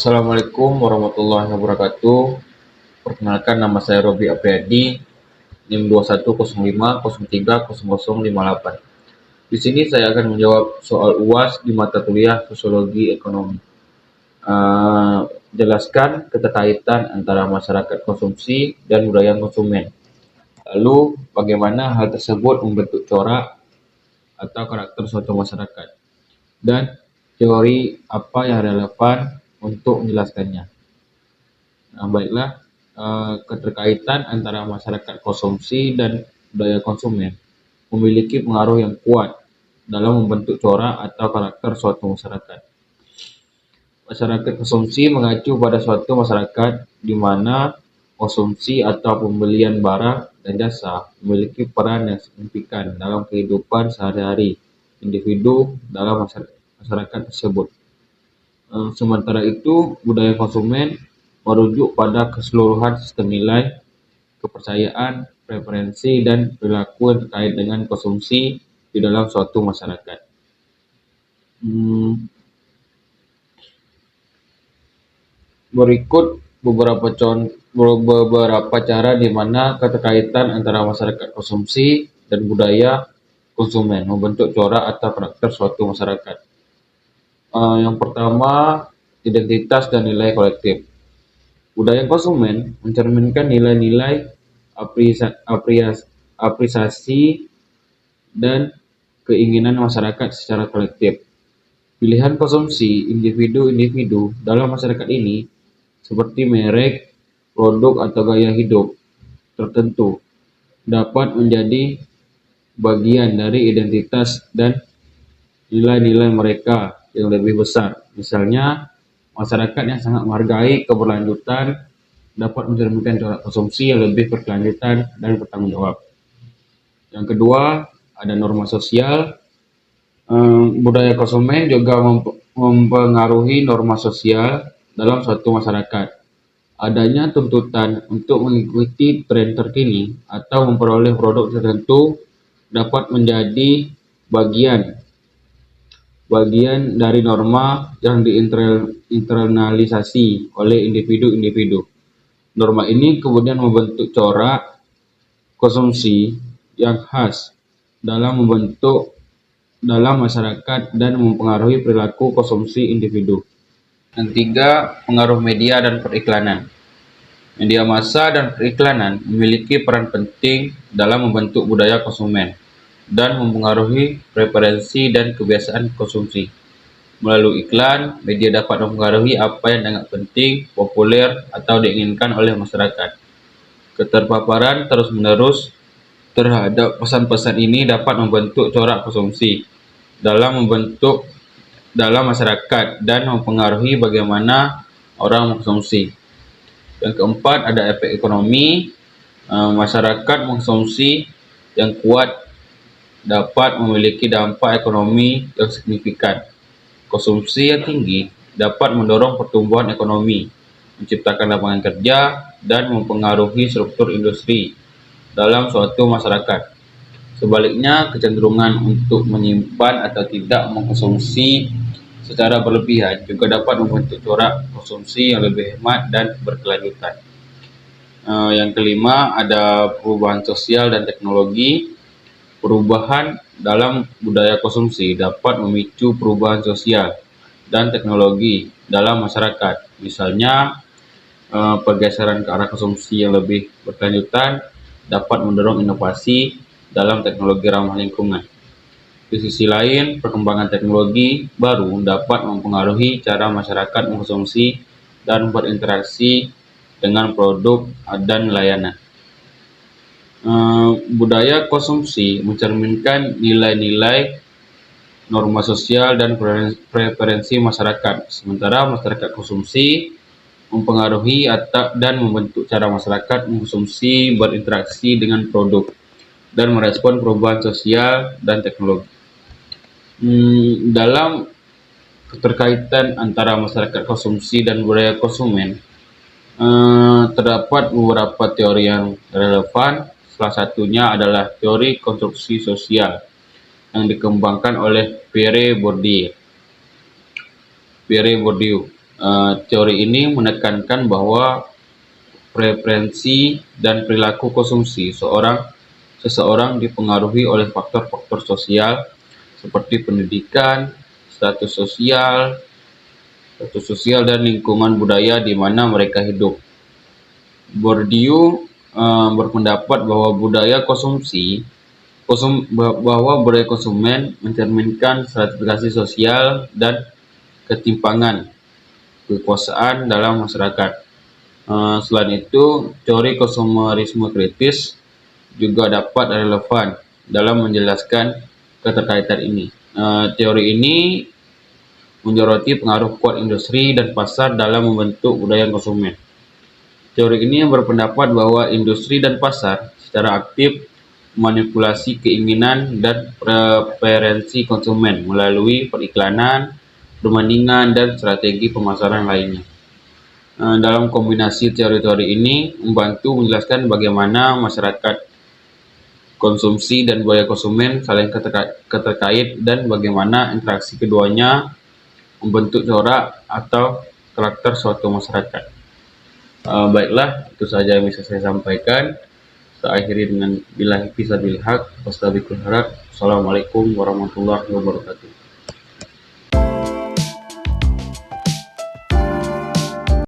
Assalamualaikum warahmatullahi wabarakatuh. Perkenalkan, nama saya Robi Apriyadi, NIM 2105030058. Di sini saya akan menjawab soal UAS di mata kuliah Sosiologi Ekonomi. Jelaskan keterkaitan antara masyarakat konsumsi dan budaya konsumen. Lalu, bagaimana hal tersebut membentuk corak atau karakter suatu masyarakat. Dan teori apa yang relevan untuk menjelaskannya. Nah, baiklah, keterkaitan antara masyarakat konsumsi dan budaya konsumen memiliki pengaruh yang kuat dalam membentuk corak atau karakter suatu masyarakat. Masyarakat konsumsi mengacu pada suatu masyarakat di mana konsumsi atau pembelian barang dan jasa memiliki peran yang signifikan dalam kehidupan sehari-hari individu dalam masyarakat tersebut. Sementara itu, budaya konsumen merujuk pada keseluruhan sistem nilai, kepercayaan, preferensi, dan perilaku yang terkait dengan konsumsi di dalam suatu masyarakat. Berikut beberapa cara di mana keterkaitan antara masyarakat konsumsi dan budaya konsumen membentuk corak atau karakter suatu masyarakat. Yang pertama, identitas dan nilai kolektif. Budaya konsumen mencerminkan nilai-nilai apresiasi dan keinginan masyarakat secara kolektif. Pilihan konsumsi individu-individu dalam masyarakat ini, seperti merek, produk, atau gaya hidup tertentu, dapat menjadi bagian dari identitas dan nilai-nilai mereka yang lebih besar. Misalnya, masyarakat yang sangat menghargai keberlanjutan dapat mencerminkan corak konsumsi yang lebih berkelanjutan dan bertanggung jawab. Yang kedua, ada norma sosial. Budaya konsumen juga mempengaruhi norma sosial dalam suatu masyarakat. Adanya tuntutan untuk mengikuti tren terkini atau memperoleh produk tertentu dapat menjadi bagian dari norma yang diinternalisasi oleh individu-individu. Norma ini kemudian membentuk corak konsumsi yang khas dalam masyarakat dan mempengaruhi perilaku konsumsi individu. Yang tiga, pengaruh media dan periklanan. Media massa dan periklanan memiliki peran penting dalam membentuk budaya konsumen dan mempengaruhi preferensi dan kebiasaan konsumsi. Melalui iklan, media dapat mempengaruhi apa yang dianggap penting, populer, atau diinginkan oleh masyarakat. Keterpaparan terus-menerus terhadap pesan-pesan ini dapat membentuk corak konsumsi dalam masyarakat dan mempengaruhi bagaimana orang mengkonsumsi. Yang keempat, ada efek ekonomi. Masyarakat mengkonsumsi yang kuat dapat memiliki dampak ekonomi yang signifikan. Konsumsi yang tinggi dapat mendorong pertumbuhan ekonomi, menciptakan lapangan kerja, dan mempengaruhi struktur industri dalam suatu masyarakat. Sebaliknya, kecenderungan untuk menyimpan atau tidak mengkonsumsi secara berlebihan juga dapat membentuk corak konsumsi yang lebih hemat dan berkelanjutan. Yang kelima, ada perubahan sosial dan teknologi. Perubahan dalam budaya konsumsi dapat memicu perubahan sosial dan teknologi dalam masyarakat. Misalnya, pergeseran ke arah konsumsi yang lebih berkelanjutan dapat mendorong inovasi dalam teknologi ramah lingkungan. Di sisi lain, perkembangan teknologi baru dapat mempengaruhi cara masyarakat mengkonsumsi dan berinteraksi dengan produk dan layanan. Budaya konsumsi mencerminkan nilai-nilai, norma sosial, dan preferensi masyarakat, sementara masyarakat konsumsi mempengaruhi dan membentuk cara masyarakat mengkonsumsi, berinteraksi dengan produk, dan merespon perubahan sosial dan teknologi. Dalam keterkaitan antara masyarakat konsumsi dan budaya konsumen, terdapat beberapa teori yang relevan. Salah satunya adalah teori konstruksi sosial yang dikembangkan oleh Pierre Bourdieu. Teori ini menekankan bahwa preferensi dan perilaku konsumsi seseorang dipengaruhi oleh faktor-faktor sosial seperti pendidikan, status sosial dan lingkungan budaya di mana mereka hidup. Bourdieu berpendapat bahwa budaya konsumen mencerminkan stratifikasi sosial dan ketimpangan kekuasaan dalam masyarakat. Selain itu, teori konsumerisme kritis juga dapat relevan dalam menjelaskan keterkaitan ini. Teori ini menyoroti pengaruh kuat industri dan pasar dalam membentuk budaya konsumen. Teori ini berpendapat bahwa industri dan pasar secara aktif memanipulasi keinginan dan preferensi konsumen melalui periklanan, perbandingan, dan strategi pemasaran lainnya. Dalam kombinasi teori-teori ini membantu menjelaskan bagaimana masyarakat konsumsi dan budaya konsumen saling keterkait dan bagaimana interaksi keduanya membentuk corak atau karakter suatu masyarakat. Baiklah, itu saja yang bisa saya sampaikan. Saya akhiri dengan billahi fisabilil haq, wassalamualaikum warahmatullahi wabarakatuh.